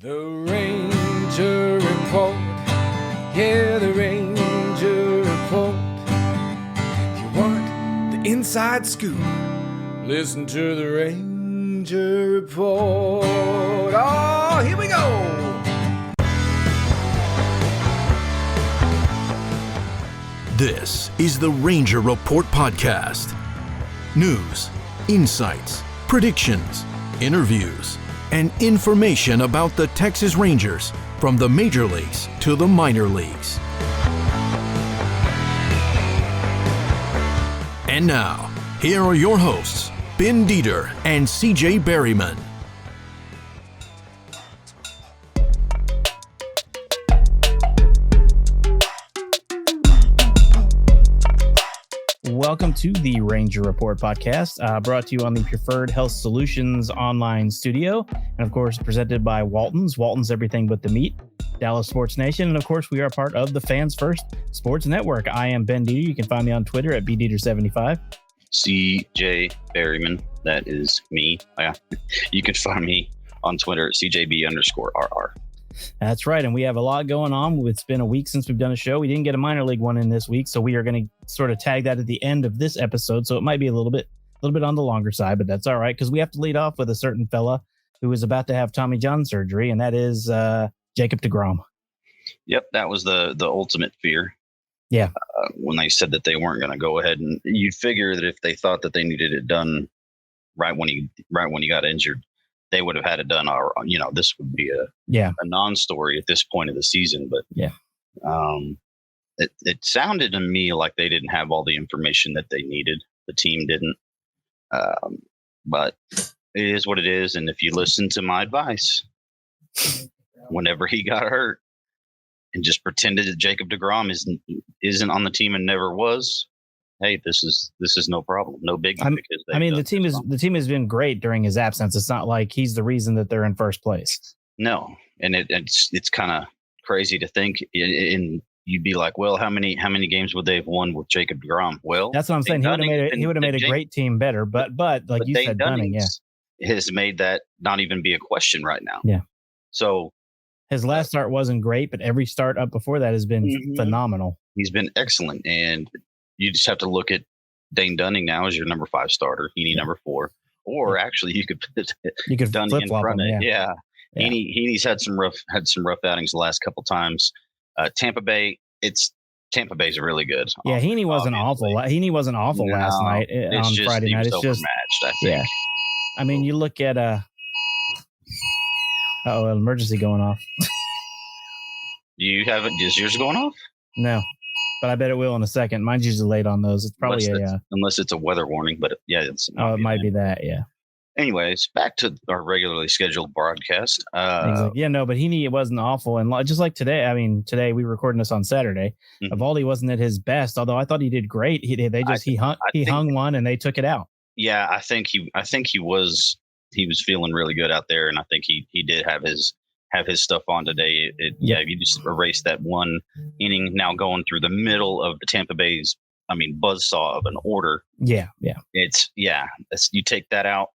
The Ranger Report. Yeah, the Ranger Report. If you want the inside scoop, listen to the Ranger Report. Oh, here we go. This is the Ranger Report podcast. News, insights, predictions, interviews, and information about the Texas Rangers from the major leagues to the minor leagues. And now, here are your hosts, Ben Dieter and CJ Berryman. Welcome to the Ranger Report podcast, brought to you on the Preferred Health Solutions online studio, and of course presented by Walton's Everything But the Meat, Dallas Sports Nation, and of course we are part of the Fans First Sports Network. I am Ben Dieter. You can find me on Twitter at bdieter75. CJ Berryman, that is me. You can find me on Twitter at CJB_RR. That's right, and we have a lot going on. It's been a week since we've done a show. We didn't get a minor league one in this week, so we are going to sort of tag that at the end of this episode. So it might be a little bit on the longer side, but that's all right because we have to lead off with a certain fella who is about to have Tommy John surgery, and that is Jacob deGrom. Yep, that was the ultimate fear. Yeah, when they said that they weren't going to go ahead, and you'd figure that if they thought that they needed it done right when he got injured, they would have had it done. This would be a non-story at this point of the season. But it sounded to me like they didn't have all the information that they needed. The team didn't. But it is what it is. And if you listen to my advice, whenever he got hurt and just pretended that Jacob deGrom isn't on the team and never was, hey, this is no problem, no biggie. The team has been great during his absence. It's not like he's the reason that they're in first place. No, and it's kind of crazy to think. And you'd be like, well, how many games would they have won with Jacob deGrom? Well, that's what I'm saying. He would have made a great team better. But like you said, Dunning, has made that not even be a question right now. Yeah. So his last start wasn't great, but every start up before that has been phenomenal. He's been excellent, and you just have to look at Dane Dunning now as your number 5 starter, Heaney number 4, or actually you could put Dunning in front of it. Yeah. Heaney's had some rough outings the last couple times. Tampa Bay's really good. Yeah, Heaney wasn't awful. Heaney wasn't awful last night on Friday night. It's just overmatched, I think. Yeah. I mean, you look at an emergency going off. You haven't? Is yours going off? No. But I bet it will in a second. Mine's usually late on those. It's probably unless it's a weather warning, but it might be that. Yeah. Anyways, back to our regularly scheduled broadcast. But Heaney wasn't awful, and just like today. I mean, today we recording this on Saturday. Eovaldi wasn't at his best, although I thought he did great. He hung one and they took it out. Yeah, I think he was feeling really good out there, and I think he did have his stuff on today. You just erase that one inning now going through the middle of the Tampa Bay's, buzzsaw of an order. Yeah. You take that out,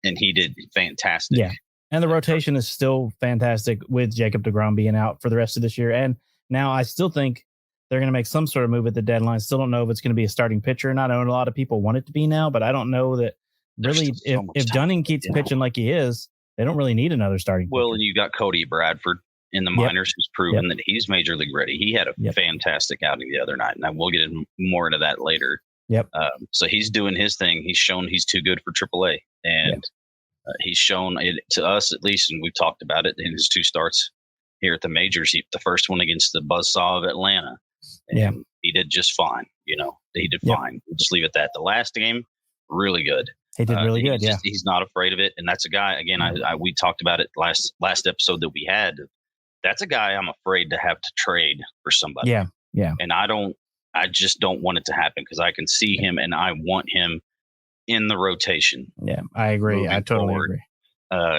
and he did fantastic. Yeah. And the rotation is still fantastic with Jacob deGrom being out for the rest of this year. And now I still think they're going to make some sort of move at the deadline. Still don't know if it's going to be a starting pitcher or not. I know a lot of people want it to be now, but I don't know that really if Dunning keeps pitching like he is, they don't really need another starting pitcher. Well, and you got Cody Bradford in the minors who's proven that he's major league ready. He had a fantastic outing the other night, and we'll get more into that later. Yep. So he's doing his thing. He's shown he's too good for AAA, and he's shown it to us at least, and we've talked about it in his 2 starts here at the majors. The first one against the buzzsaw of Atlanta, and he did just fine. He did fine. We'll just leave it at that. The last game, really good. He did really good. He's not afraid of it, and that's a guy. Again, we talked about it last episode that we had. That's a guy I'm afraid to have to trade for somebody. Yeah. And I just don't want it to happen because I can see him, and I want him in the rotation. Yeah, I agree. I totally agree.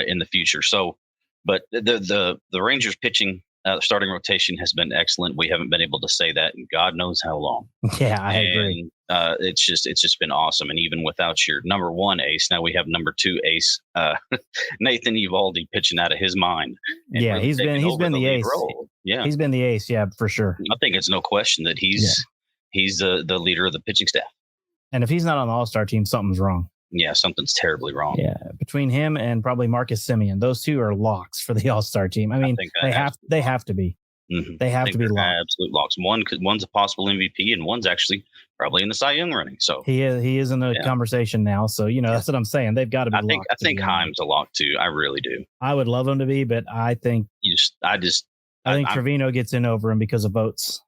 In the future. So, but the Rangers pitching Starting rotation has been excellent. We haven't been able to say that in God knows how long. Yeah, I agree. It's just been awesome. And even without your number one ace, now we have number two ace, Nathan Eovaldi, pitching out of his mind. Yeah, really he's been the ace. Role. Yeah, he's been the ace. Yeah, for sure. I think it's no question that he's the leader of the pitching staff. And if he's not on the All-Star team, something's wrong. Yeah, something's terribly wrong. Yeah, between him and probably Marcus Semien, those two are locks for the All-Star team. I mean, they have to be. Mm-hmm. They have to be locks. Absolute locks. One's a possible MVP, and one's actually probably in the Cy Young running. So he is in the conversation now. So that's what I'm saying. They've got to be. I think Heim's a lock too. I really do. I would love him to be, but I think I think Trevino gets in over him because of votes.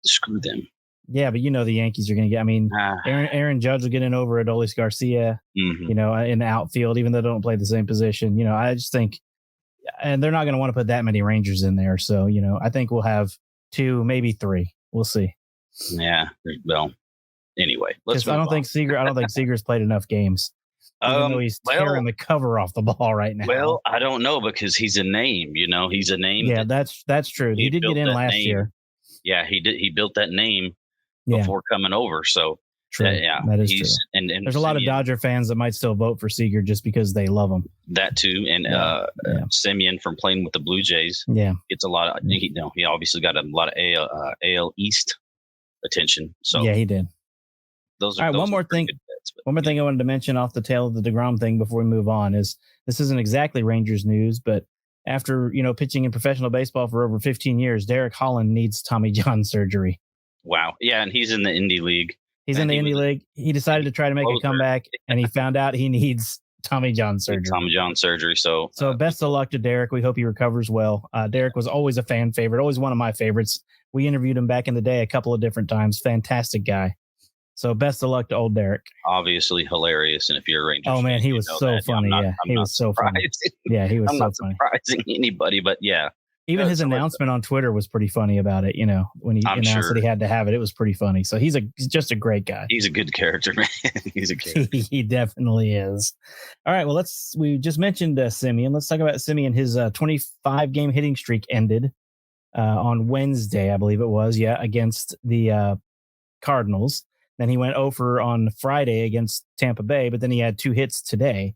Screw them. Yeah, but the Yankees are going to get. I mean, Aaron Judge will get in over Adolis Garcia. Mm-hmm. In the outfield, even though they don't play the same position. I just think, and they're not going to want to put that many Rangers in there. So I think we'll have 2, maybe 3. We'll see. Yeah. Well, anyway, I don't think Seager's played enough games. Even though he's tearing the cover off the ball right now. Well, I don't know because he's a name. He's a name. Yeah, that's true. He did get in last year. Yeah, he did. He built that name before coming over. So true. That is true. And there's a lot of Dodger fans that might still vote for Seager just because they love him. That too, and Semien from playing with the Blue Jays. Yeah, gets a lot of. He obviously got a lot of AL East attention. So yeah, he did. Those are all right. One more thing I wanted to mention off the tail of the deGrom thing before we move on is this isn't exactly Rangers news, but after pitching in professional baseball for over 15 years, Derek Holland needs Tommy John surgery. Wow. Yeah, and he's in the Indie League. He decided to try to make a comeback, and he found out he needs Tommy John surgery. So best of luck to Derek. We hope he recovers well. Derek was always a fan favorite, always one of my favorites. We interviewed him back in the day a couple of different times. Fantastic guy. So best of luck to old Derek. Obviously hilarious, and if you're a Rangers, oh man, he was so funny. He was so funny. Yeah, he was so funny. Surprising anybody, but yeah. Even his announcement on Twitter was pretty funny about it. when he announced that he had to have it, it was pretty funny. So he's just a great guy. He's a good character, man. He's a character. He definitely is. All right. Well, we just mentioned Semien. Let's talk about Semien. His 25 game hitting streak ended on Wednesday, I believe it was. Yeah, against the Cardinals. Then he went over on Friday against Tampa Bay, but then he had 2 hits today.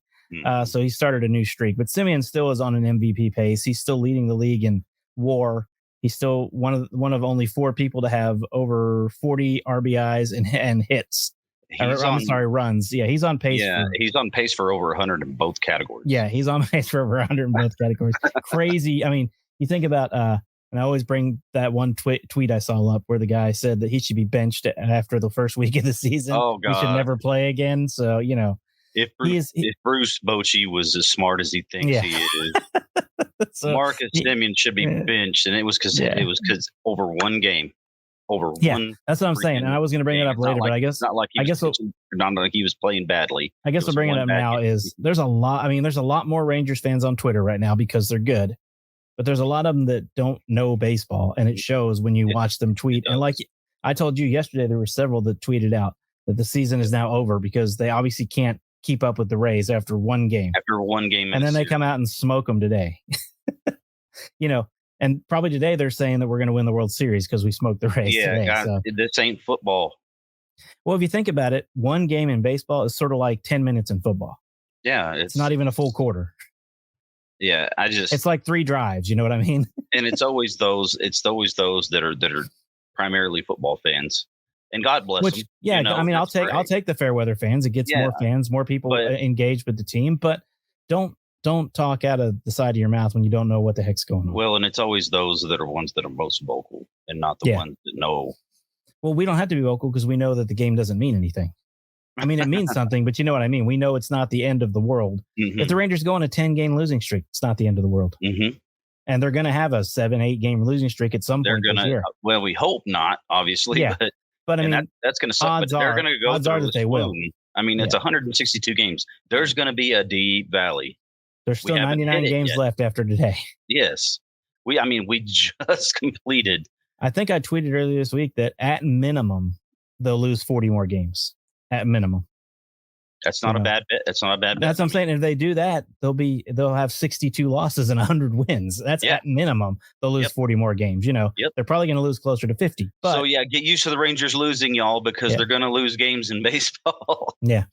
So he started a new streak, but Semien still is on an MVP pace. He's still leading the league in WAR. He's still one of only 4 people to have over 40 RBIs and hits. Runs. Yeah, he's on pace. Yeah, he's on pace for over 100 in both categories. Yeah, he's on pace for over 100 in both categories. Crazy. I mean, you think about and I always bring that one tweet I saw up where the guy said that he should be benched after the first week of the season. Oh God, he should never play again. So If Bruce Bochy was as smart as he thinks he is, so, Marcus Semien should be benched, and it was because over one game, one. That's what I'm saying, and I was going to bring it up later, but I guess not like he was playing badly. I guess we'll bring it up now. There's a lot. I mean, there's a lot more Rangers fans on Twitter right now because they're good, but there's a lot of them that don't know baseball, and it shows when you watch them tweet. And like I told you yesterday, there were several that tweeted out that the season is now over because they obviously can't keep up with the Rays after one game. And then they come out and smoke them today. And probably today they're saying that we're going to win the World Series because we smoked the Rays today. God, this ain't football. Well, if you think about it, one game in baseball is sort of like 10 minutes in football. Yeah. It's not even a full quarter. Yeah. It's like 3 drives. You know what I mean? And it's always those that are primarily football fans. And God bless them. Yeah, I mean, I'll take the fair weather fans. It gets more fans, more people engaged with the team. But don't talk out of the side of your mouth when you don't know what the heck's going on. Well, and it's always those that are ones that are most vocal and not the ones that know. Well, we don't have to be vocal because we know that the game doesn't mean anything. I mean, it means something, but you know what I mean. We know it's not the end of the world. Mm-hmm. If the Rangers go on a 10-game losing streak, it's not the end of the world. Mm-hmm. And they're going to have a 7-8 game losing streak at some point this year. Well, we hope not, obviously. Yeah. But I mean, that's going to suck. But they're going to go odds are that they will. I mean, it's 162 games. There's going to be a D Valley. There's still 99 games left after today. Yes, we just completed. I think I tweeted earlier this week that at minimum they'll lose 40 more games. At minimum. That's not a bad bet. That's not a bad bet. That's what I'm saying. If they do that, they'll have 62 losses and 100 wins. That's at minimum. They'll lose 40 more games. They're probably going to lose closer to 50. But, so get used to the Rangers losing, y'all, because they're going to lose games in baseball. Yeah.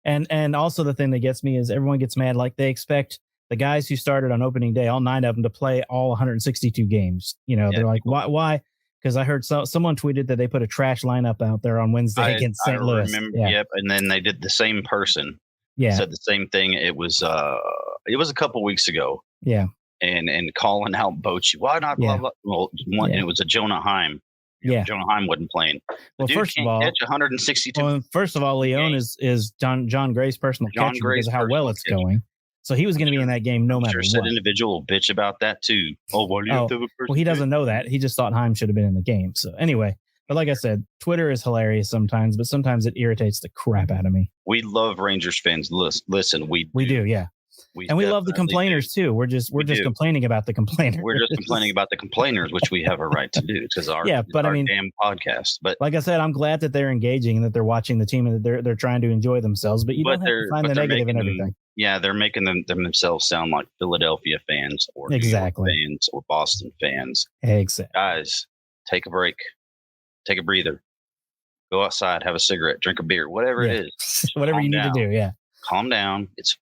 And also the thing that gets me is everyone gets mad. Like they expect the guys who started on opening day, all 9 of them, to play all 162 games. They're like, why? Because I heard someone tweeted that they put a trash lineup out there on Wednesday against St. Louis. Yep, and then they did the same person. Yeah, said the same thing. It was a couple weeks ago. Yeah, and calling out Bochy. Why not? Blah, blah. Well, it was a Jonah Heim. Jonah Heim wasn't playing. Well, first of all, catch 162. Well, first of all, Leon is John Gray's personal catcher because of how well it's going. So he was going to be in that game no matter what. That individual bitch about that too. Well, he doesn't know that. He just thought Heim should have been in the game. So anyway, but like I said, Twitter is hilarious sometimes, but sometimes it irritates the crap out of me. We love Rangers fans. Listen, we do, yeah. We love the complainers too. We're just complaining about the complainers. We're just complaining about the complainers, which we have a right to do because our damn podcast. But like I said, I'm glad that they're engaging and that they're watching the team and that they're trying to enjoy themselves. But you don't have to find the negative in everything. They're making themselves sound like Philadelphia fans or New York fans or Boston fans. Exactly. Guys, take a break, take a breather, go outside, have a cigarette, drink a beer, whatever it is, whatever you need to do. Yeah. Calm down. It's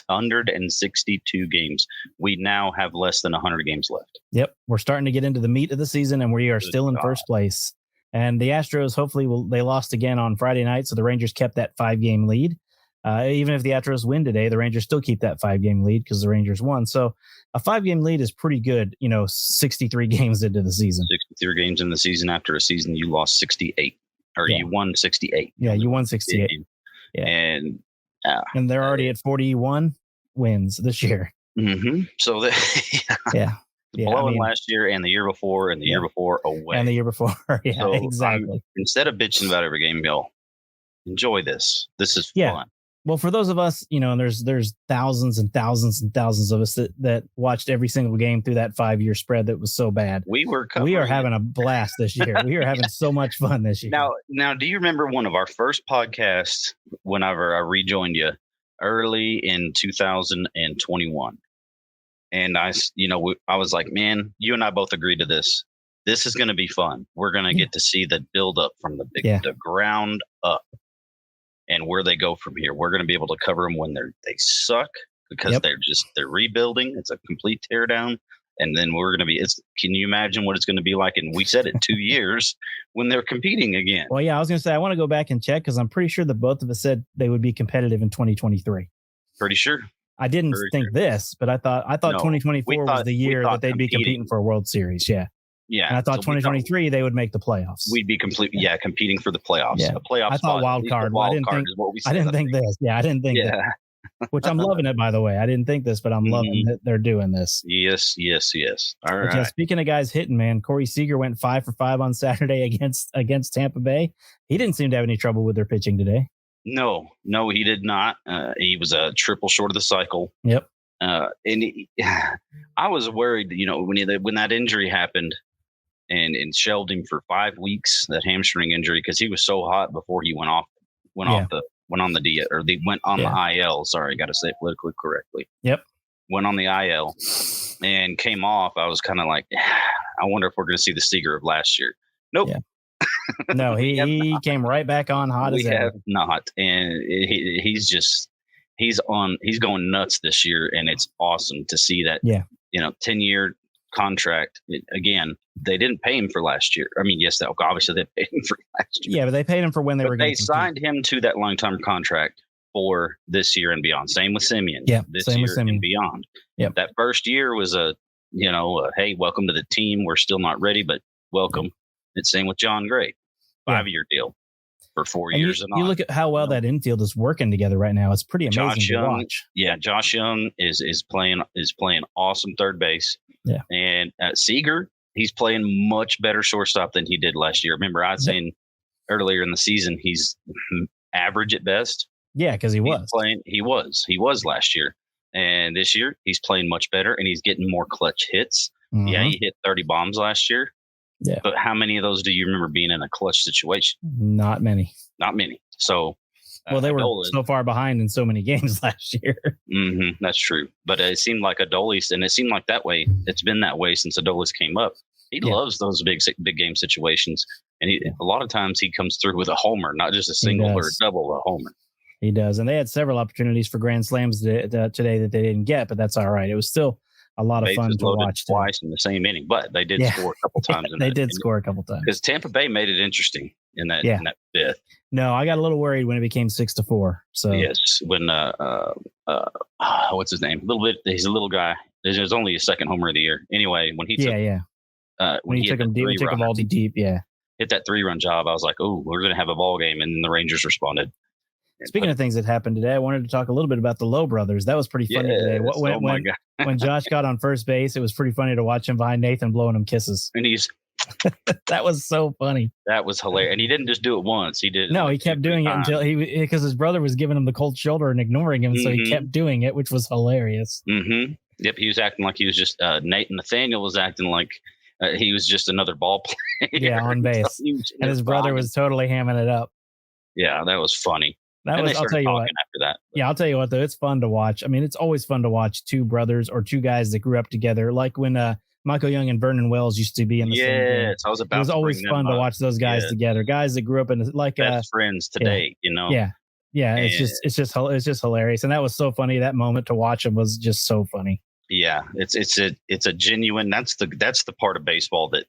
162 games. We now have less than 100 games left. Yep. We're starting to get into the meat of the season and we are still in first place. And the Astros, hopefully, they lost again on Friday night. So the Rangers kept that 5-game lead. Even if the Astros win today, the Rangers still keep that 5-game lead because the Rangers won. So a 5-game lead is pretty good, 63 games into the season. 63 games in the season after a season you lost 68. Or you won 68. Yeah, you won 68. Yeah. And they're already at 41 wins this year. Mm-hmm. So blowing last year and the year before and the year before away. And the year before. Yeah, so exactly. Instead of bitching about every game, y'all enjoy this. This is fun. Well, for those of us, there's thousands and thousands and thousands of us that watched every single game through that 5-year spread that was so bad. We are having a blast this year. We are having so much fun this year. Now, do you remember one of our first podcasts whenever I rejoined you early in 2021? And I was like, man, you and I both agreed to this. This is going to be fun. We're going to get to see the build up from the ground up. And where they go from here. We're going to be able to cover them when they suck because they're rebuilding. It's a complete teardown. And then we're going to be, can you imagine what it's going to be like? And we said it 2 years when they're competing again. Well, yeah, I was going to say, I want to go back and check because I'm pretty sure that both of us said they would be competitive in 2023. Pretty sure. I didn't think this, but I thought 2024 was the year that they'd be competing for a World Series. Yeah. Yeah. And I thought 2023 they would make the playoffs. We'd be competing for the playoffs. Yeah. A playoff I thought wild card. I didn't think this. Yeah, I didn't think that. Which I'm loving it, by the way. I didn't think this, but I'm loving that they're doing this. Yes. All right. Yeah, speaking of guys hitting, man, Corey Seager went 5 for 5 on Saturday against Tampa Bay. He didn't seem to have any trouble with their pitching today. No, he did not. He was a triple short of the cycle. Yep. I was worried, when that injury happened. And shelved him for 5 weeks, that hamstring injury, because he was so hot before he went on the IL. Sorry, got to say it politically correctly. Yep. Went on the IL and came off. I was kind of like, I wonder if we're going to see the Seager of last year. Nope. Yeah. No, he came right back on hot as ever. We have not. And he's going nuts this year. And it's awesome to see that, 10-year contract. Again, they didn't pay him for last year. I mean, yes, obviously they paid him for last year. Yeah, but they paid him for when they were. They signed him to that long-term contract for this year and beyond. Same with Simeon. Yeah, this year and beyond. Yeah, that first year was hey, welcome to the team. We're still not ready, but welcome. It's same with John Gray, 5-year deal for 4 years. And you look at how well that infield is working together right now. It's pretty amazing to watch. Yeah, Josh Young is playing awesome third base. Yeah, and Seager, he's playing much better shortstop than he did last year. Remember, I was saying earlier in the season he's average at best. Yeah, because he was last year, and this year he's playing much better, and he's getting more clutch hits. Mm-hmm. Yeah, he hit 30 bombs last year. Yeah, but how many of those do you remember being in a clutch situation? Not many. So Well, they were Adolis. so far behind in so many games last year. That's true. But it seemed like Adolis, and it seemed like that way. It's been that way since Adolis came up. He loves those big game situations, and a lot of times he comes through with a homer, not just a single or a double, a homer. He does, and they had several opportunities for grand slams today that they didn't get, but that's all right. It was still a lot of fun to watch. Twice in the same inning, but they did score a couple times. They did score a couple times because Tampa Bay made it interesting in that fifth. No, I got a little worried when it became 6-4. So yes, when what's his name? He's a little guy. There's only a second homer of the year. Anyway, when he took when he took him deep, took Eovaldi deep, hit that 3-run job. I was like, oh, we're gonna have a ball game, and then the Rangers responded. Speaking of things that happened today, I wanted to talk a little bit about the Lowe brothers. That was pretty funny today. When Josh got on first base, it was pretty funny to watch him behind Nathan blowing him kisses. And that was so funny. That was hilarious. And he didn't just do it once. He did. No, he kept doing it until because his brother was giving him the cold shoulder and ignoring him. So he kept doing it, which was hilarious. Mm-hmm. Yep. He was acting like he was just Nathaniel was acting like he was just another ball player. Yeah, on base. And his brother was totally hamming it up. Yeah, that was funny. I'll tell you what. After that, yeah, I'll tell you what, though. It's fun to watch. I mean, it's always fun to watch two brothers or two guys that grew up together. Like when Michael Young and Vernon Wells used to be in the same game. Yes, I was about. It was always fun to watch those guys together. Guys that grew up in best friends today. You know. Yeah. It's just hilarious, and that was so funny. That moment to watch them was just so funny. Yeah, it's a genuine. That's the part of baseball that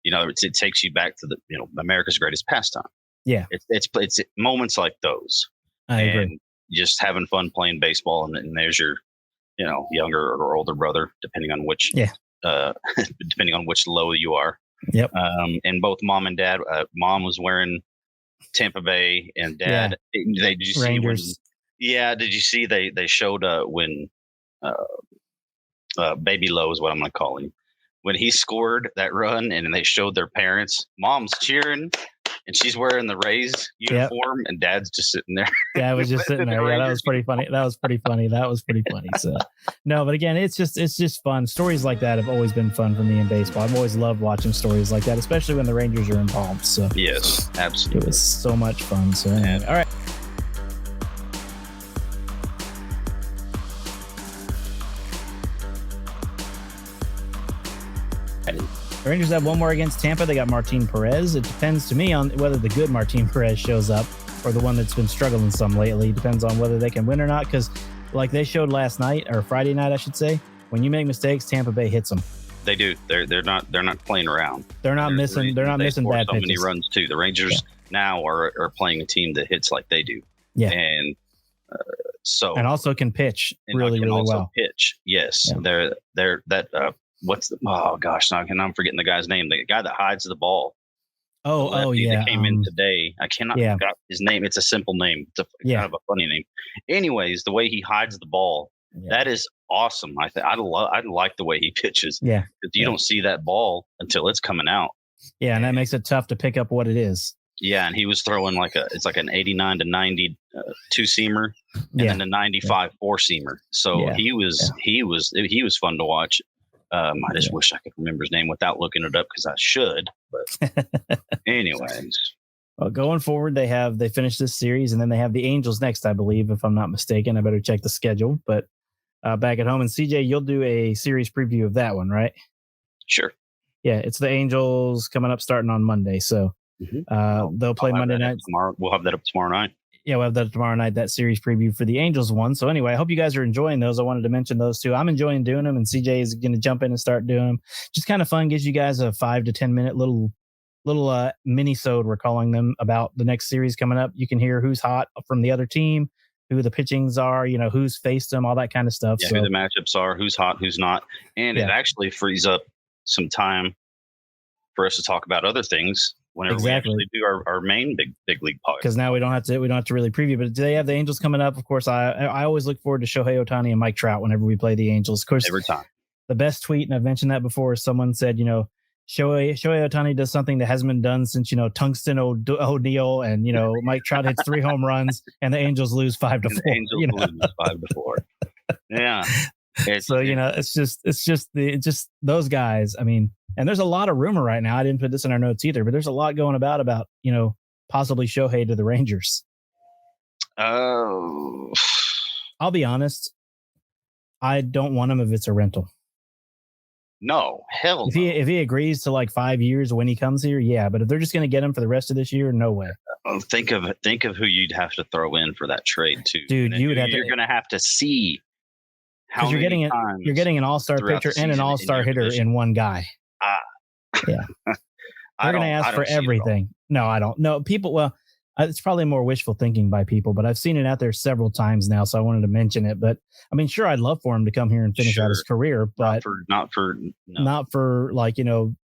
it takes you back to America's greatest pastime. Yeah, it's moments like those. I agree. Just having fun playing baseball, and there's your, younger or older brother, depending on which, depending on which low you are. Yep. And both mom and dad. Mom was wearing Tampa Bay, and dad. Did you see Rangers. Did you see they showed when Baby Lowe is what I'm going to call him, when he scored that run, and they showed their parents. Mom's cheering. And she's wearing the Rays uniform, and Dad's just sitting there. Yeah, I was just sitting there. Yeah, that was pretty funny. So, no, but again, it's just fun. Stories like that have always been fun for me in baseball. I've always loved watching stories like that, especially when the Rangers are involved. So yes, absolutely, it was so much fun. So anyway, all right. The Rangers have one more against Tampa. They got Martin Perez. It depends to me on whether the good Martin Perez shows up or the one that's been struggling some lately. Depends on whether they can win or not. Because like they showed last night, or Friday night, I should say, when you make mistakes, Tampa Bay hits them. They do. They're not playing around. They're not missing bad pitches. So many runs too. The Rangers now are playing a team that hits like they do. Yeah. And and also can pitch really well. Pitch. Yes. Yeah. They're that. I'm forgetting the guy's name. The guy that hides the ball. That came in today. I cannot forget his name. It's a simple name. It's kind of a funny name. Anyways, the way he hides the ball, that is awesome. I like the way he pitches. Yeah, because you don't see that ball until it's coming out. Yeah, and that makes it tough to pick up what it is. Yeah, and he was throwing it's like an 89 to 90 two-seamer, and then a 95 four-seamer. So he was fun to watch. I just wish I could remember his name without looking it up, because I should. But anyways, well, going forward, they finished this series, and then they have the Angels next, I believe, if I'm not mistaken. I better check the schedule. But back at home, and CJ, you'll do a series preview of that one, right? Sure. Yeah, it's the Angels coming up starting on Monday, so they'll play Monday night. Tomorrow, we'll have that up tomorrow night. Yeah, we'll have that tomorrow night, that series preview for the Angels one. So anyway, I hope you guys are enjoying those. I wanted to mention those two. I'm enjoying doing them, and CJ is going to jump in and start doing them. Just kind of fun. Gives you guys a 5 to 10 minute little mini-sode, we're calling them, about the next series coming up. You can hear who's hot from the other team, who the pitchings are, who's faced them, all that kind of stuff. Yeah, who the matchups are, who's hot, who's not. And it actually frees up some time for us to talk about other things whenever we actually do our main big league podcast. Because now we don't have to really preview. But today have the Angels coming up. Of course, I always look forward to Shohei Ohtani and Mike Trout whenever we play the Angels. Of course, every time. The best tweet, and I've mentioned that before, is someone said, Shohei Ohtani does something that hasn't been done since Tungsten O'Neal, and Mike Trout hits 3 home runs, and the Angels lose 5-4. The Angels lose 5-4. Yeah. It's just those guys. I mean, and there's a lot of rumor right now. I didn't put this in our notes either, but there's a lot going about possibly Shohei to the Rangers. Oh, I'll be honest. I don't want him if it's a rental. no, hell no. If he agrees to like 5 years when he comes here, yeah. But if they're just going to get him for the rest of this year, no way. Think of who you'd have to throw in for that trade too, dude. You're going to have to see how you're getting an all-star pitcher and an all-star hitter in one guy. Yeah, they're going to ask for everything. No, I don't. No, people. Well, it's probably more wishful thinking by people, but I've seen it out there several times now, so I wanted to mention it. But I mean, sure, I'd love for him to come here and finish out his career, but not for like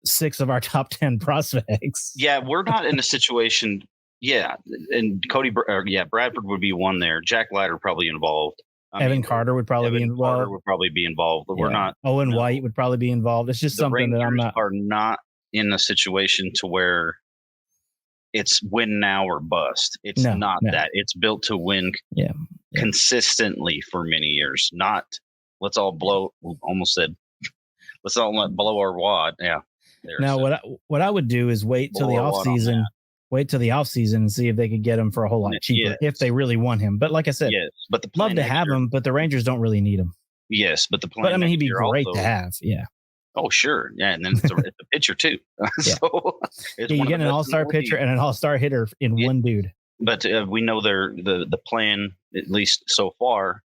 6 of our top 10 prospects. Yeah, we're not in a situation. Yeah, and Bradford would be one there. Jack Leiter probably involved. Evan Carter would probably be involved. Carter would probably be involved, but we're not. Owen White would probably be involved. It's just something that I'm not. Are not in a situation to where it's win now or bust. It's not that. It's built to win consistently for many years. Not let's all blow. Almost said let's all blow our wad. Yeah. Now what I would do is wait till the off season. Wait till the off season and see if they could get him for a whole lot cheaper if they really want him. But like I said, but the love to have him, but the Rangers don't really need him. Yes, but the plan. But I mean, he'd be great to have. Yeah. Oh, sure. Yeah, and then it's a pitcher too. So you get an all-star pitcher and an all-star hitter in one dude. But we know the plan, at least so far.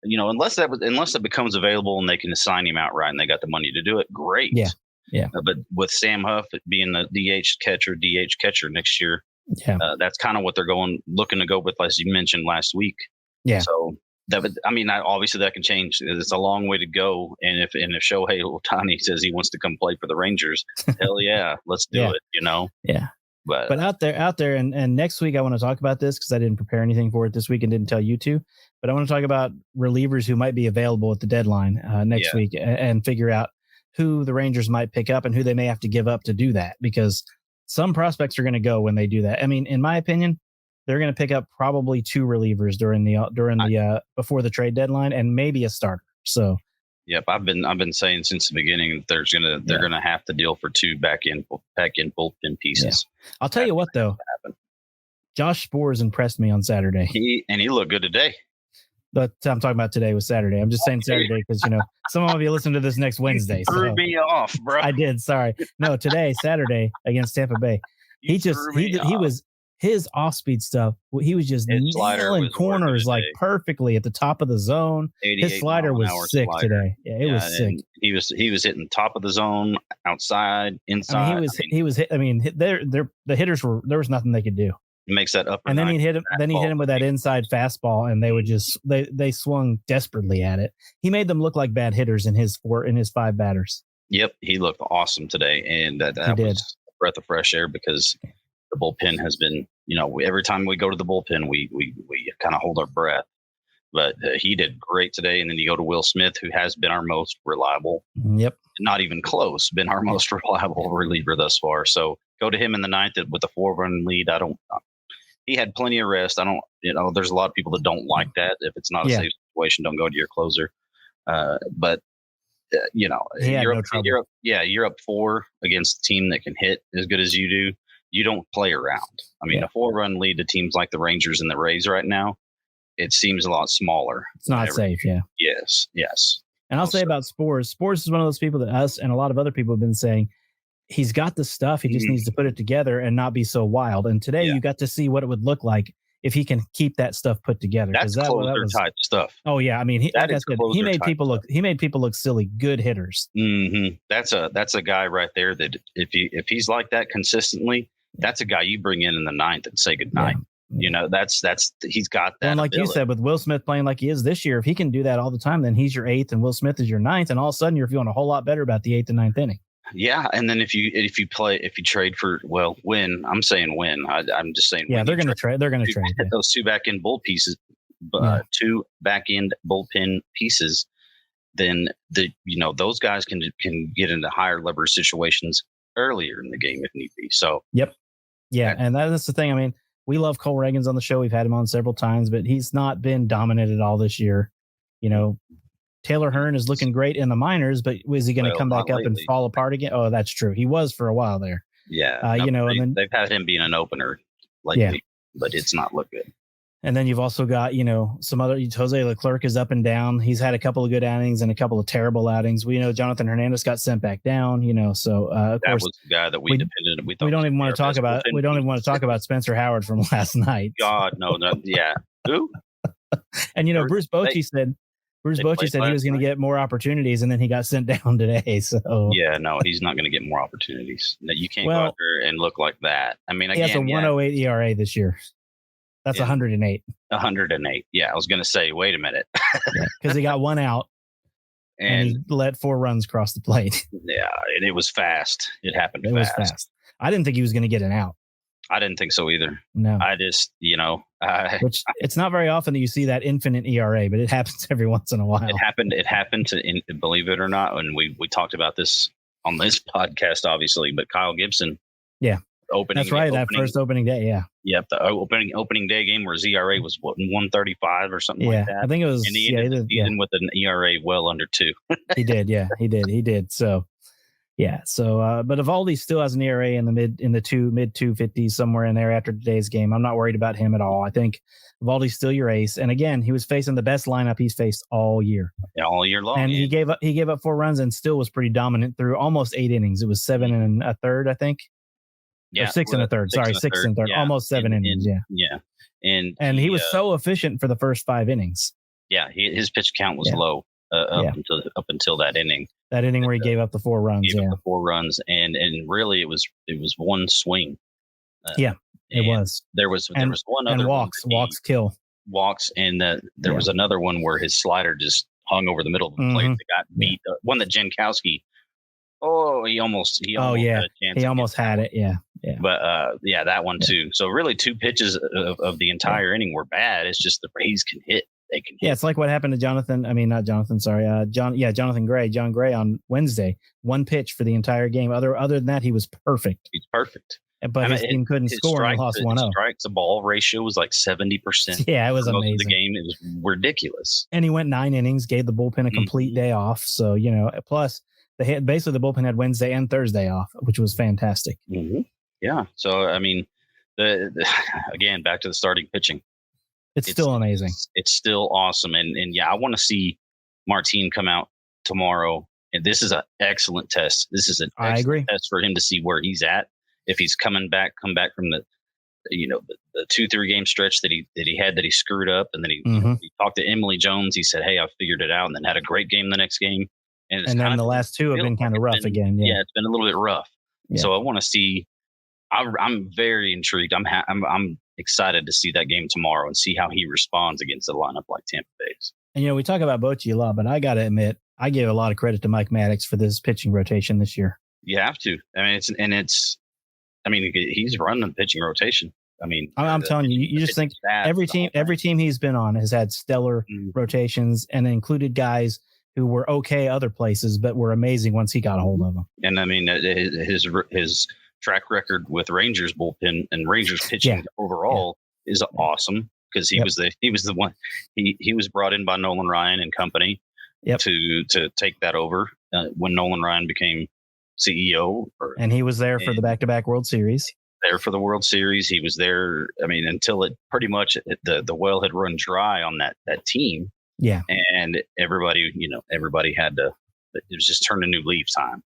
Unless that becomes available and they can assign him outright and they got the money to do it, great. Yeah. Yeah. But with Sam Huff being the DH catcher next year, that's kind of what they're looking to go with, as you mentioned last week. Yeah. So obviously that can change. It's a long way to go. And if Shohei Ohtani says he wants to come play for the Rangers, hell yeah, let's do it. Yeah. But out there, and next week I want to talk about this because I didn't prepare anything for it this week and didn't tell you to. But I want to talk about relievers who might be available at the deadline next week and figure out who the Rangers might pick up and who they may have to give up to do that, because some prospects are going to go when they do that. I mean, in my opinion, they're going to pick up probably 2 relievers during the before the trade deadline and maybe a starter. So, yep, I've been saying since the beginning that they're gonna have to deal for 2 back in bullpen pieces. Yeah. I'll tell you what though, Josh Sborz impressed me on Saturday. He looked good today. But I'm talking about today was Saturday. I'm just saying Saturday because, some of you listen to this next Wednesday. Threw me off, bro. I did. Sorry. No, today, Saturday against Tampa Bay. His off-speed stuff. He was just nailing corners like perfectly at the top of the zone. His slider was sick today. Yeah, it was sick. He was hitting top of the zone, outside, inside. He was hit. I mean, the hitters there was nothing they could do. Makes that upper. And then he'd hit him. Then he hit him with that inside fastball, and they would just they swung desperately at it. He made them look like bad hitters in his 5 batters. Yep, he looked awesome today, and that was a breath of fresh air because the bullpen has been, every time we go to the bullpen, we kind of hold our breath. But he did great today, and then you go to Will Smith, who has been our most reliable. Yep, not even close. Been our most reliable reliever thus far. So go to him in the 9th with a 4-run lead. He had plenty of rest. There's a lot of people that don't like that. If it's not a safe situation, don't go to your closer. You're up 4 against a team that can hit as good as you do. You don't play around. I mean, a 4-run lead to teams like the Rangers and the Rays right now, it seems a lot smaller. It's not safe. Yeah. Yes. And I'll say about Sborz. Sborz is one of those people that us and a lot of other people have been saying, he's got the stuff. He just needs to put it together and not be so wild. And today you got to see what it would look like if he can keep that stuff put together. That's closer type stuff. Oh yeah, I mean, he made people look silly. Good hitters. Mm-hmm. That's a guy right there that if he's like that consistently, that's a guy you bring in the 9th and say goodnight. Yeah. That's he's got that. And like ability. You said, with Will Smith playing like he is this year, if he can do that all the time, then he's your 8th and Will Smith is your 9th, and all of a sudden you're feeling a whole lot better about the 8th and 9th inning. Yeah, and then if you trade for win, I'm saying win. I'm just saying. Yeah, they're going to trade. They're going to trade those 2 back end bull pieces, 2 back end bullpen pieces. Then those guys can get into higher leverage situations earlier in the game if need be. So yep, yeah, and that's the thing. I mean, we love Cole Reagans on the show. We've had him on several times, but he's not been dominant at all this year. Taylor Hearn is looking great in the minors, but is he going to come back up and fall apart again? Oh, that's true. He was for a while there. Yeah. And then they've had him being an opener lately, but it's not looked good. And then you've also got, some other. Jose Leclerc is up and down. He's had a couple of good outings and a couple of terrible outings. We know Jonathan Hernandez got sent back down. So of that course, was the guy that we depended. We don't even want to talk about. We don't even want to talk about Spencer Howard from last night. God, no, yeah. Who? And Bruce Bochy said he was going to get more opportunities, and then he got sent down today. So yeah, no, he's not going to get more opportunities. You can't go out there and look like that. I mean, again, he has a 108 ERA this year. That's 108. 108. Yeah, I was going to say, wait a minute, because he got one out and he let 4 runs cross the plate. Yeah, and it was fast. It happened. It was fast. I didn't think he was going to get an out. I didn't think so either. No, I just, which it's not very often that you see that infinite ERA, but it happens every once in a while. It happened to, believe it or not, and we talked about this on this podcast, obviously, but Kyle Gibson. Yeah. That's right. That first opening day. Yeah. Yep. The opening day game where his ERA was 135 or something like that. I think it was. And he ended the season with an ERA well under 2. He did. Yeah, he did. So, yeah. So, but Eovaldi still has an ERA in the mid 250s, somewhere in there after today's game. I'm not worried about him at all. I think Eovaldi's still your ace. And again, he was facing the best lineup he's faced all year. Yeah, all year long. And he gave up 4 runs and still was pretty dominant through almost 8 innings. It was 7 1/3, I think. Yeah, or 6 1/3. Sorry, 6 1/3. Yeah. Almost 7 innings. Yeah. And he was so efficient for the first 5 innings. Yeah, his pitch count was low up until that inning. That inning where he gave up the 4 runs. Gave up the 4 runs, and really it was one swing. It was. There was one other and walks kill walks, and there was another one where his slider just hung over the middle of the plate. That got beat. One that Jankowski. Oh, he almost had a chance. He almost had it. Yeah. But that one too. So really, 2 pitches of the entire inning were bad. It's just the Rays can hit. They can hit. Yeah, it's like what happened to Jonathan. I mean, not Jonathan. Sorry, Jonathan Gray. John Gray on Wednesday. 1 pitch for the entire game. Other than that, he was perfect. He's perfect. But his team couldn't score and lost 1-0. Strikes to ball ratio was like 70%. Yeah, it was amazing. Most of the game, it was ridiculous. And he went 9 innings, gave the bullpen a complete day off. So plus. Basically, the bullpen had Wednesday and Thursday off, which was fantastic. Mm-hmm. Yeah. So, I mean, again, back to the starting pitching. It's still amazing. It's still awesome. And I want to see Martin come out tomorrow. And this is an excellent test. This is an excellent test for him to see where he's at. If he's come back from the 2-3 game stretch that he screwed up. And then he talked to Emily Jones. He said, "Hey, I figured it out." And then had a great game the next game. And then the last 2 have been kind of rough again. Yeah, it's been a little bit rough. Yeah. So I want to see. I'm very intrigued. I'm excited to see that game tomorrow and see how he responds against a lineup like Tampa Bay's. And we talk about Bochy a lot, but I got to admit, I give a lot of credit to Mike Maddox for this pitching rotation this year. You have to. I mean, he's running the pitching rotation. I mean, I'm telling you, you just think every team he's been on has had stellar rotations and included guys who were okay other places, but were amazing once he got a hold of them. And I mean, his track record with Rangers bullpen and Rangers pitching overall is awesome because he was the one he was brought in by Nolan Ryan and company to take that over when Nolan Ryan became CEO. And he was there for the back-to-back World Series. There for the World Series, he was there. I mean, until it pretty much the well had run dry on that team. Yeah. And everybody had to, it was just turn a new leaf time.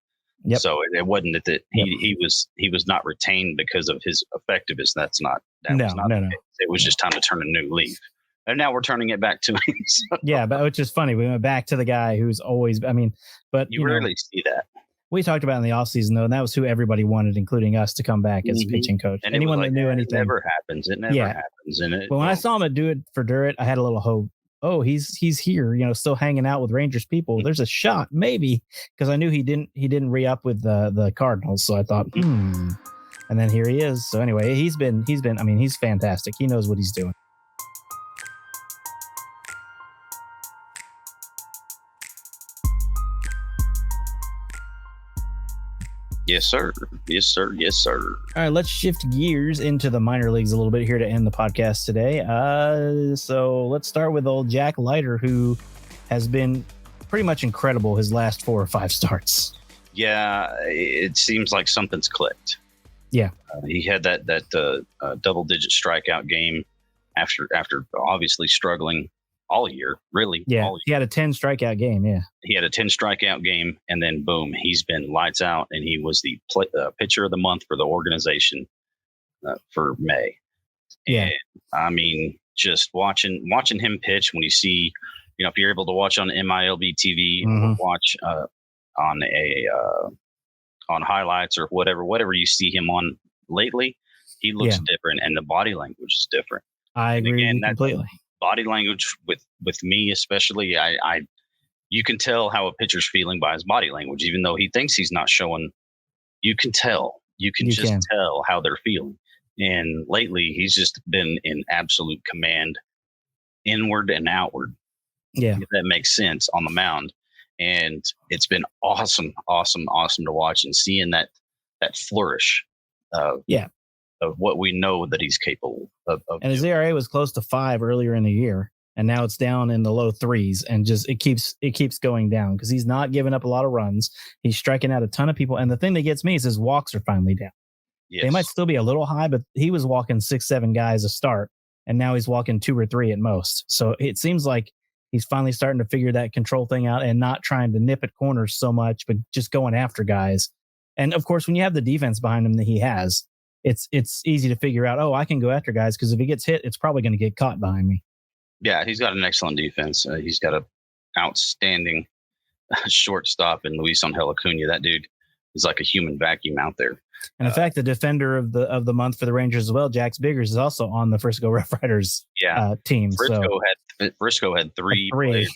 Yep. So it wasn't that he was not retained because of his effectiveness. No. It was just time to turn a new leaf. And now we're turning it back to him. So. Yeah. But which is funny. We went back to the guy who's always, but you rarely see that. We talked about in the offseason, though, and that was who everybody wanted, inclking us, to come back as pitching coach. And anyone that knew anything. It never happens. It never happens. But when I saw him do it for Durrett, I had a little hope. Oh, he's here, still hanging out with Rangers people. There's a shot, maybe, because I knew he didn't re-up with the Cardinals. So I thought, and then here he is. So anyway, he's been. I mean, he's fantastic. He knows what he's doing. Yes, sir. Yes, sir. Yes, sir. All right, let's shift gears into the minor leagues a little bit here to end the podcast today. So let's start with old Jack Leiter, who has been pretty much incredible his last 4 or 5 starts. Yeah, it seems like something's clicked. Yeah. He had that double-digit strikeout game after obviously struggling all year, really. Yeah, all year. he had a 10 strikeout game. Yeah, He had a 10 strikeout game, and then boom, he's been lights out, and he was the pitcher of the month for the organization for May. Yeah. And, I mean, just watching him pitch when you see, if you're able to watch on MILB TV or watch on highlights or whatever you see him on lately, he looks different, and the body language is different. I agree completely. Body language with me especially, you can tell how a pitcher's feeling by his body language, even though he thinks he's not showing. You can tell. You can tell how they're feeling. And lately, he's just been in absolute command, inward and outward. Yeah, if that makes sense, on the mound. And it's been awesome to watch, and seeing that flourish of what we know that he's capable of. And his ERA was close to 5 earlier in the year, and now it's down in the low 3s, and just it keeps going down because he's not giving up a lot of runs. He's striking out a ton of people, and the thing that gets me is his walks are finally down. Yes. They might still be a little high, but he was walking 6-7 guys a start, and now he's walking 2 or 3 at most. So it seems like he's finally starting to figure that control thing out and not trying to nip at corners so much, but just going after guys. And of course, when you have the defense behind him that he has, it's easy to figure out, I can go after guys because if he gets hit, it's probably going to get caught behind me. Yeah, he's got an excellent defense. He's got an outstanding shortstop in Luis Angel Acuna. That dude is like a human vacuum out there. And in fact, the defender of the month for the Rangers as well, Jax Biggers, is also on the Frisco Rough Riders team. Frisco had three players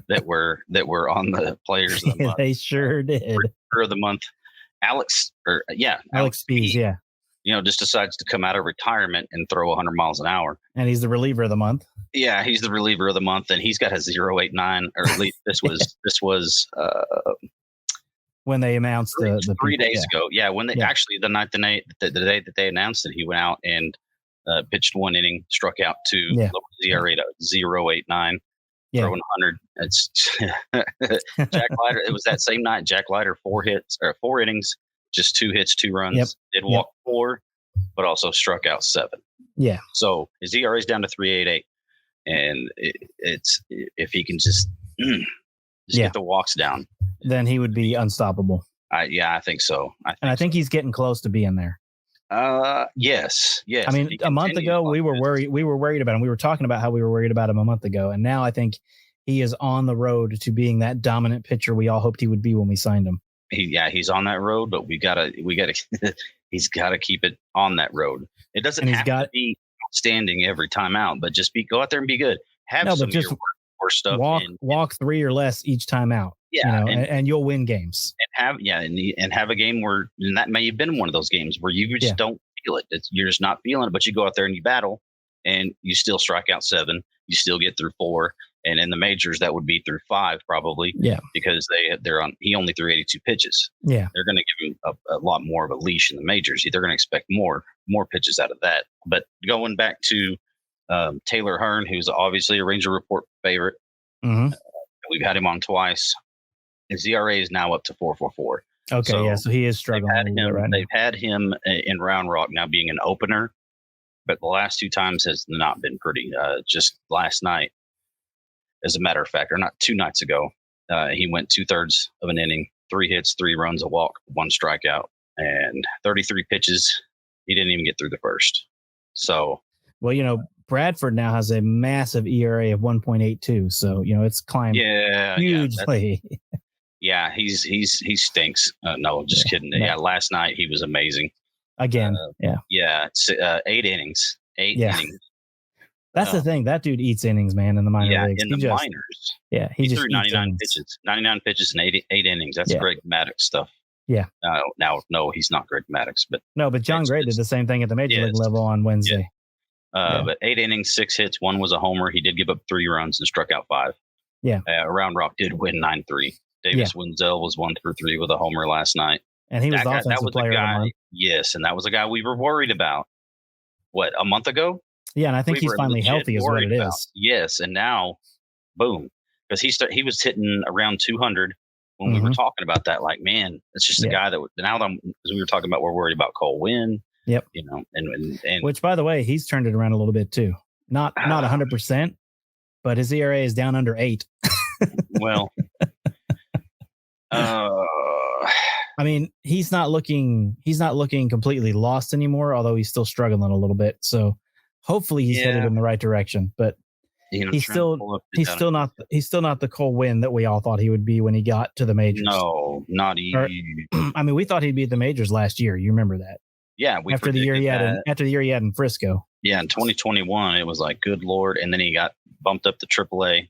that were on the players of the month. They sure did. Player of the month, Alex Spees, just decides to come out of retirement and throw 100 miles an hour. And he's the reliever of the month. Yeah, he's the reliever of the month, and he's got a 0.89, or at least this was when they announced the 3 days ago. Yeah, when they actually the day that they announced it, he went out and pitched 1 inning, struck out 2, lowered ERA to 0.89, throwing 100. It's Jack Leiter. It was that same night. Jack Leiter 4 innings, just 2 hits, 2 runs. Did walk 4, but also struck out 7. Yeah. So his ERA is down to 3.88, and it's if he can just get the walks down, then he would be unstoppable. I think so. I think he's getting close to being there. Yes. I mean, a month ago we were worried about him. We were talking about how we were worried about him a month ago, and now I think he is on the road to being that dominant pitcher we all hoped he would be when we signed him. He's on that road, but we gotta he's gotta keep it on that road. It doesn't have to be outstanding every time out, but just go out there and be good. Have some of your worst stuff. Walk 3 or less each time out. Yeah, and you'll win games. And have a game where, and that may have been one of those games where you just don't feel it. You're just not feeling it, but you go out there and you battle, and you still strike out 7. You still get through 4, and in the majors that would be through 5 probably. Yeah, because he only threw 82 pitches. Yeah, they're going to give him a lot more of a leash in the majors. They're going to expect more pitches out of that. But going back to Taylor Hearn, who's obviously a Ranger Report favorite. Mm-hmm. We've had him on twice. His ERA is now up to 4.44. Okay, so he is struggling. They've had him in Round Rock now being an opener, but the last 2 times has not been pretty. Just last night, as a matter of fact, or not 2 nights ago, he went 2/3 of an inning, 3 hits, 3 runs, a walk, 1 strikeout, and 33 pitches. He didn't even get through the first. So, well, Bradford now has a massive ERA of 1.82, so it's climbed hugely. Yeah, he stinks. No, just kidding. No. Yeah, last night he was amazing. Again, 8 innings. 8 innings. That's the thing. That dude eats innings, man, in the minor leagues. In the minors. Yeah, he just threw 99 pitches. 99 pitches and 8 innings. That's Greg Maddux stuff. Yeah. No, he's not Greg Maddux, but John Gray did the same thing at the major league level on Wednesday. Yeah. But 8 innings, 6 hits, 1 was a homer. He did give up 3 runs and struck out 5. Yeah. Round Rock did win 9-3. Davis Wenzel was 1 for 3 with a homer last night. And he was the offensive player of the month. Yes, and that was a guy we were worried about. What, a month ago? Yeah, and I think he's finally healthy is what it is. Yes, and now, boom. Because he was hitting around 200 when we were talking about that. Like, man, it's just a guy that, as we were talking about, we're worried about Cole Winn. Yep. And which, by the way, he's turned it around a little bit too. Not 100%, but his ERA is down under 8. Well, I mean, he's not looking completely lost anymore, although he's still struggling a little bit. So hopefully he's headed in the right direction. But he's still not the Cole Winn that we all thought he would be when he got to the majors. No, not even. I mean, we thought he'd be at the majors last year. You remember that? Yeah, after the year he had in Frisco. Yeah, in 2021, it was like, good Lord, and then he got bumped up to AAA.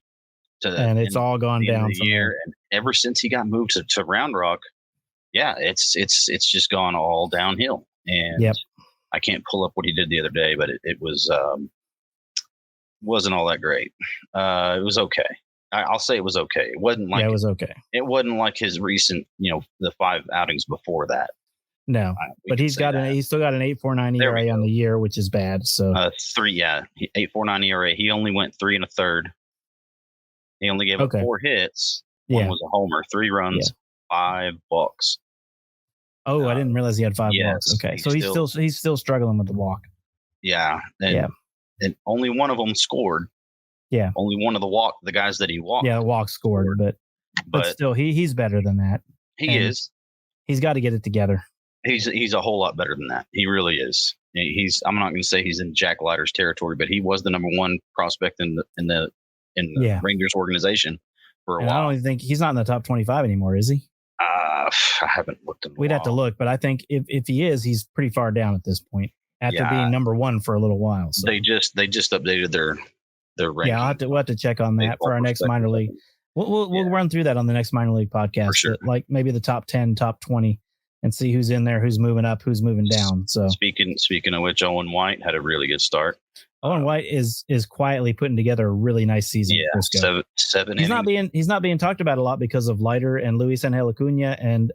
And it's all gone down from year. And ever since he got moved to Round Rock, yeah, it's just gone all downhill. And I can't pull up what he did the other day, but it was wasn't all that great. It was okay. I'll say it was okay. It wasn't like it was okay. It wasn't like his recent, the 5 outings before that. No, but he's still got an 8.49 ERA on the year, which is bad. So 8.49 ERA. He only went 3 1/3. He only gave up 4 hits. One was a homer, 3 runs, 5 walks. Oh, I didn't realize he had 5 walks. Okay, so he's still struggling with the walk. Yeah, and only one of them scored. Yeah, only one of the guys that he walked. Yeah, walk scored, but still, he's better than that. He is. He's got to get it together. He's a whole lot better than that. He really is. I'm not going to say he's in Jack Leiter's territory, but he was the number 1 prospect in the Rangers organization for a while. I don't even think he's not in the top 25 anymore, is he? I haven't looked in a We'd while. have to look, but I think if he is, he's pretty far down at this point after being number 1 for a little while. So they just updated their ranking. Yeah, we'll have to check on that for our next minor league. We'll run through that on the next minor league podcast. For sure. Like maybe the top 10, top 20, and see who's in there, who's moving up, who's moving down. So speaking of which, Owen White had a really good start. Owen White is quietly putting together a really nice season. Yeah, 7 innings. He's not being talked about a lot because of Leiter and Luis Angel Acuna and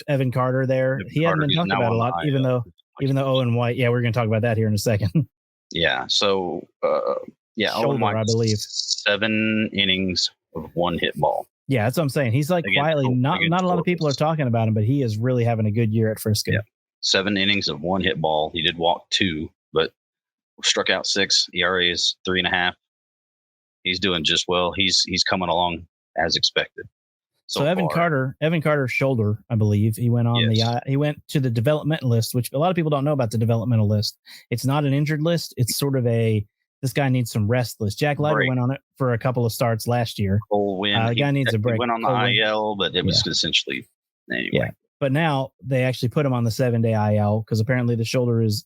Evan Carter there. He hasn't been talked about a lot, even though Owen White. Yeah, we're going to talk about that here in a second. Yeah. So Shoulder, Owen White, I believe 7 innings of 1 hit ball. Yeah, that's what I'm saying. He's like quietly. Not a lot of people are talking about him, but he is really having a good year at Frisco. Yeah. 7 innings of 1 hit ball. He did walk 2, but struck out 6. ERA is 3.5. He's doing just well. He's coming along as expected. So Evan Carter's shoulder, I believe, he went on he went to the developmental list, which a lot of people don't know about the developmental list. It's not an injured list. It's sort of this guy needs some rest list. Jack Leiter went on it for a couple of starts last year. The guy needs a break. He went on the IL, but it was essentially anyway. Yeah, but now they actually put him on the 7-day IL because apparently the shoulder is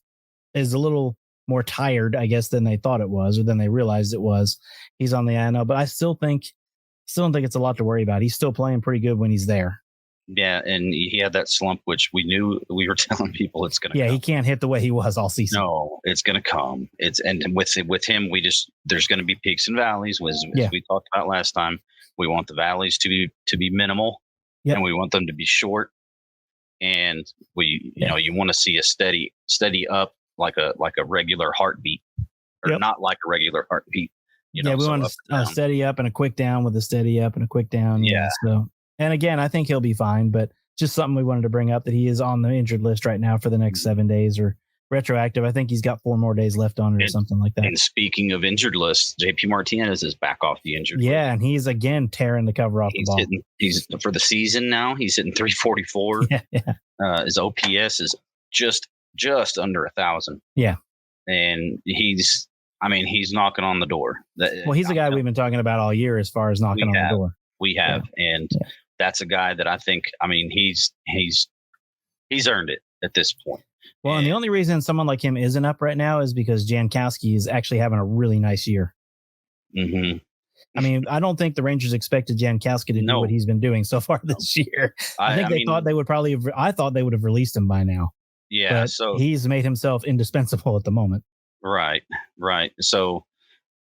a little more tired, I guess, than they thought it was or than they realized it was. He's on the IL, but I still don't think it's a lot to worry about. He's still playing pretty good when he's there. Yeah, and he had that slump, which we were telling people it's going to come. Yeah, he can't hit the way he was all season. No, it's going to come. And with him, there's going to be peaks and valleys, as we talked about last time. We want the valleys to be minimal, and we want them to be short. And you want to see a steady up like a regular heartbeat, or not like a regular heartbeat. We want a steady up and a quick down with a steady up and a quick down. Yeah. So. And again, I think he'll be fine, but just something we wanted to bring up that he is on the injured list right now for the next 7 days or retroactive. I think he's got 4 more days left on it or something like that. And speaking of injured lists, JP Martinez is back off the injured list. Yeah, and he's again tearing the cover off the ball. He's for the season now. He's hitting 344. Yeah. His OPS is just under 1,000. Yeah. And he's knocking on the door. He's a guy we've been talking about all year as far as knocking on the door. We have, and that's a guy that I think. He's earned it at this point. Well, and the only reason someone like him isn't up right now is because Jankowski is actually having a really nice year. Mm-hmm. I mean, I don't think the Rangers expected Jankowski to do what he's been doing so far this year. I thought they would probably. I thought they would have released him by now. Yeah, but so he's made himself indispensable at the moment. Right. So,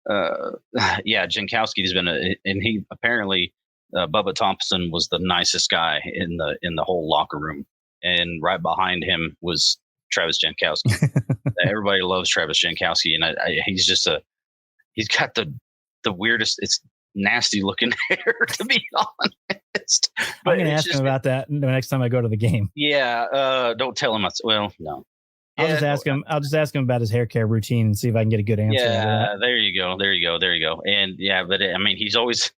Jankowski has been and he apparently. Bubba Thompson was the nicest guy in the whole locker room, and right behind him was Travis Jankowski. Everybody loves Travis Jankowski, and he's got the weirdest. It's nasty looking hair, to be honest. But I'm going to ask him about that the next time I go to the game. Yeah, don't tell him. No. I'll just ask him. I'll just ask him about his hair care routine and see if I can get a good answer. Yeah, there you go. And yeah, but I mean, he's always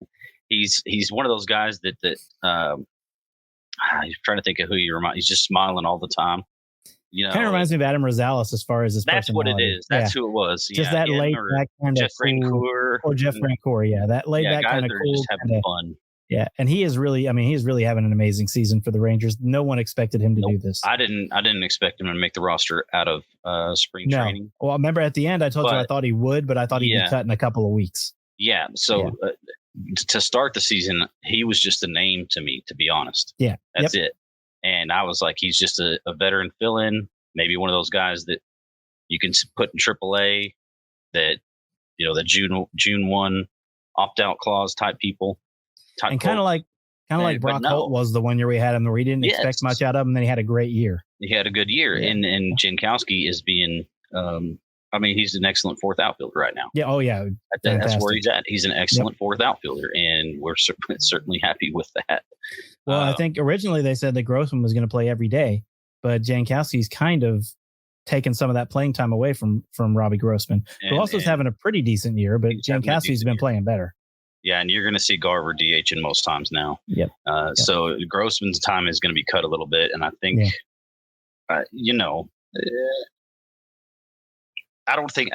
he's one of those guys that I'm trying to think of who you remind. He's just smiling all the time. Kind of reminds me of Adam Rosales as far as his that's personality. what it is. That's who it was. Just that laid back kind of Jeff Rancourt or Jeff Rancourt. Yeah, that laid back kind of cool. Just having fun. Yeah, and he's really having an amazing season for the Rangers. No one expected him to do this. I didn't expect him to make the roster out of spring training. Well, remember at the end I told you I thought he would, but I thought he'd be cut in a couple of weeks. Yeah. So to start the season, he was just a name to me, to be honest. Yeah, that's it. And I was like, he's just a veteran fill-in, maybe one of those guys that you can put in AAA. That the June 1 opt-out clause type people. And kind of like Brock Holt was the 1 year we had him where we didn't expect much out of him. And then he had a great year. He had a good year. Yeah. And Jankowski is being, he's an excellent fourth outfielder right now. Yeah. Oh, yeah. That's where he's at. He's an excellent fourth outfielder. And we're certainly happy with that. Well, I think originally they said that Grossman was going to play every day. But Jankowski's kind of taken some of that playing time away from Robbie Grossman, who also is having a pretty decent year. But Jankowski's been playing better. Yeah, and you're going to see Garver DHing most times now. Yep. So Grossman's time is going to be cut a little bit, and I think, I don't think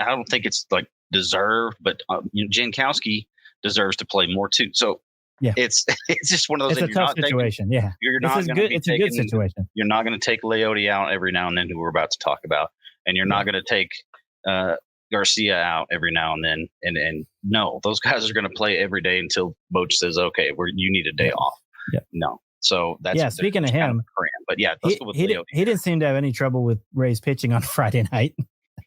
it's like deserved, but Jankowski deserves to play more too. So it's just one of those. It's a tough situation. You're not good. It's a good situation. You're not going to take Leote out every now and then, who we're about to talk about, and you're not going to take Garcia out every now and then, and no, those guys are going to play every day until Boch says, "Okay, you need a day off." Yeah. No, so that's Speaking of him, but he didn't seem to have any trouble with Ray's pitching on Friday night.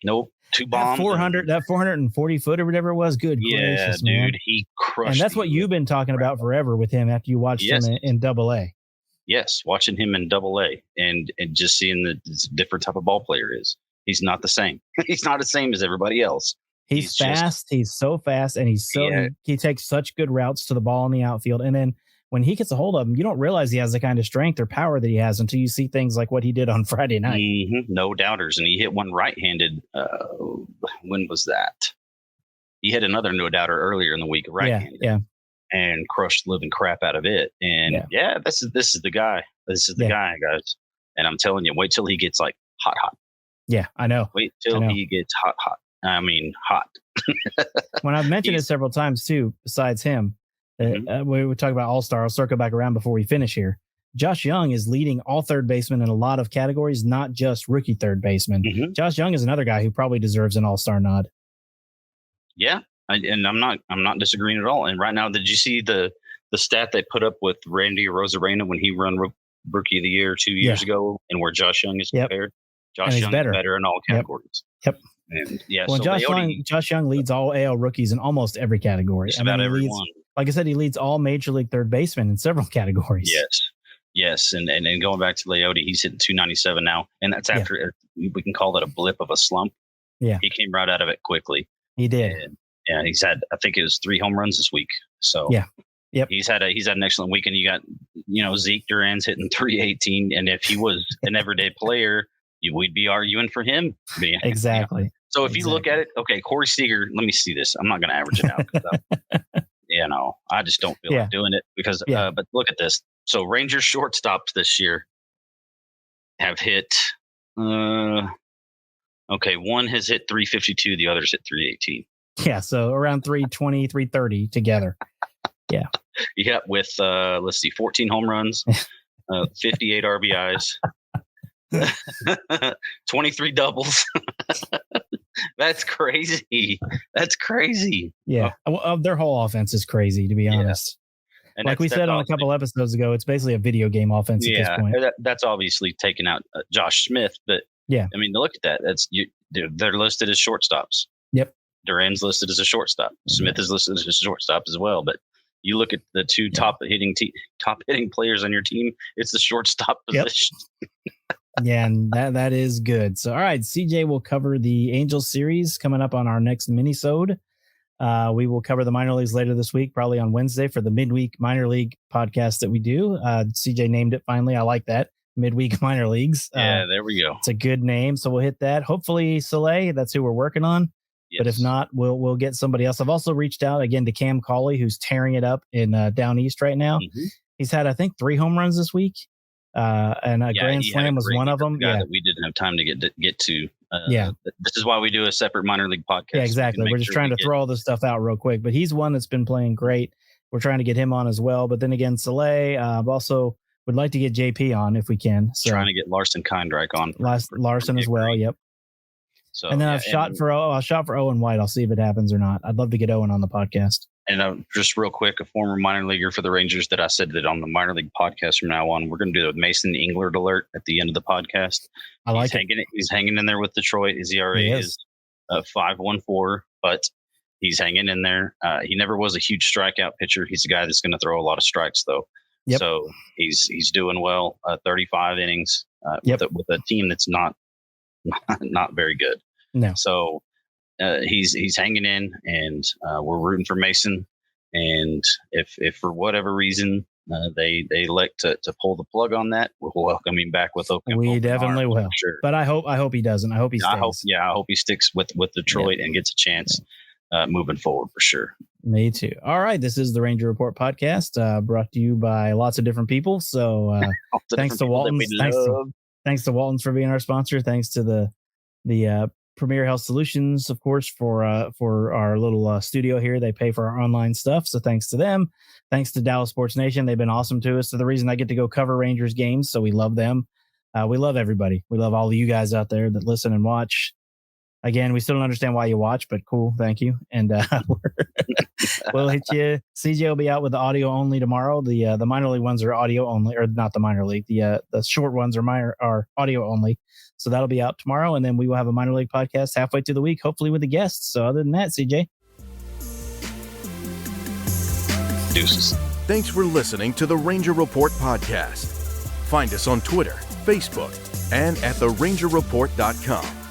Nope, 2 bombs. That 440 foot or whatever it was. Good gracious, man. Dude, he crushed. And that's what you've been talking about forever with him after you watched him in Double-A. Yes, watching him in Double-A and just seeing the different type of ball player is. He's not the same. He's not the same as everybody else. He's fast. He's so fast, and he takes such good routes to the ball in the outfield. And then when he gets a hold of him, you don't realize he has the kind of strength or power that he has until you see things like what he did on Friday night. Mm-hmm. No doubters. And he hit one right-handed. When was that? He hit another no doubter earlier in the week, right-handed. Yeah. And crushed the living crap out of it. And this is the guy. This is the guy, guys. And I'm telling you, wait till he gets like hot. Yeah, I know. Wait till he gets hot. I mean, hot. When I've mentioned it several times too, besides him, we talk about All-Star. I'll circle back around before we finish here. Josh Young is leading all third basemen in a lot of categories, not just rookie third baseman. Mm-hmm. Josh Young is another guy who probably deserves an All-Star nod. Yeah, and I'm not disagreeing at all. And right now, did you see the stat they put up with Randy Arozarena when he won Rookie of the Year 2 years ago, and where Josh Young is compared? Josh Young is better in all categories. Yep. And well, Josh Young leads all AL rookies in almost every category. About everyone. Like I said, he leads all major league third basemen in several categories. Yes. And going back to Leote, he's hitting 297 now. And that's after we can call that a blip of a slump. Yeah. He came right out of it quickly. He did. And he's had, I think it was 3 home runs this week. So Yep. He's had an excellent week. And you got, Zeke Duran's hitting 318. And if he was an everyday player, we'd be arguing for him. Exactly. So if you look at it, okay, Corey Seager, let me see this. I'm not going to average it out. I just don't feel like doing it because, but look at this. So Rangers shortstops this year have hit, one has hit 352, the other's hit 318. Yeah. So around 320, 330 together. Yeah. You got with, 14 home runs, 58 RBIs. 23 doubles. That's crazy. Yeah. Their whole offense is crazy, to be honest. And like we said on a couple episodes ago, it's basically a video game offense at this point. That's obviously taking out Josh Smith, but I mean, look at that. They're listed as shortstops. Yep. Duran's listed as a shortstop. Smith is listed as a shortstop as well. But you look at the two top hitting players on your team, it's the shortstop position. Yeah, and that is good. So, all right, CJ will cover the Angels series coming up on our next mini-sode. We will cover the minor leagues later this week, probably on Wednesday for the midweek minor league podcast that we do. CJ named it finally. I like that. midweek minor leagues. Yeah, there we go. It's a good name, so we'll hit that. Hopefully, Soleil. That's who we're working on. Yes. But if not, we'll get somebody else. I've also reached out again to Cam Cauley, who's tearing it up in down east right now. Mm-hmm. He's had, I think, 3 home runs this week, and a grand slam was one of them. Yeah, that we didn't have time to get to. This is why we do a separate minor league podcast. Yeah, exactly. We're just trying to throw all this stuff out real quick. But he's one that's been playing great. We're trying to get him on as well. But then again, Soleil also would like to get JP on if we can. So trying to get Larson Kindreich on. Larson as well. Yep. So, and then I've shot for Owen White. I'll see if it happens or not. I'd love to get Owen on the podcast. And just real quick, a former minor leaguer for the Rangers that I said that on the minor league podcast from now on, we're going to do a Mason Englert alert at the end of the podcast. I like He's hanging in there with Detroit. His ERA is 5.14, but he's hanging in there. He never was a huge strikeout pitcher. He's a guy that's going to throw a lot of strikes, though. Yep. So he's doing well. 35 innings with a team that's not very good. No. So he's hanging in, and we're rooting for Mason. And if for whatever reason they elect to pull the plug on that, we'll welcome him back with open. We definitely will. Sure. But I hope he doesn't. I hope he stays. I hope he sticks with Detroit and gets a chance moving forward for sure. Me too. All right. This is the Ranger Report podcast, brought to you by lots of different people. So thanks to Walton. Thanks to Walton's for being our sponsor. Thanks to the Premier Health Solutions, of course, for our little studio here. They pay for our online stuff. So thanks to them. Thanks to Dallas Sports Nation. They've been awesome to us. So the reason I get to go cover Rangers games. So we love them. We love everybody. We love all of you guys out there that listen and watch. Again, we still don't understand why you watch, but cool. Thank you. And we'll hit you. CJ will be out with the audio only tomorrow. The minor league ones are audio only, or not the minor league. The short ones are audio only. So that'll be out tomorrow. And then we will have a minor league podcast halfway through the week, hopefully with the guests. So other than that, CJ. Deuces. Thanks for listening to the Ranger Report podcast. Find us on Twitter, Facebook, and at therangerreport.com.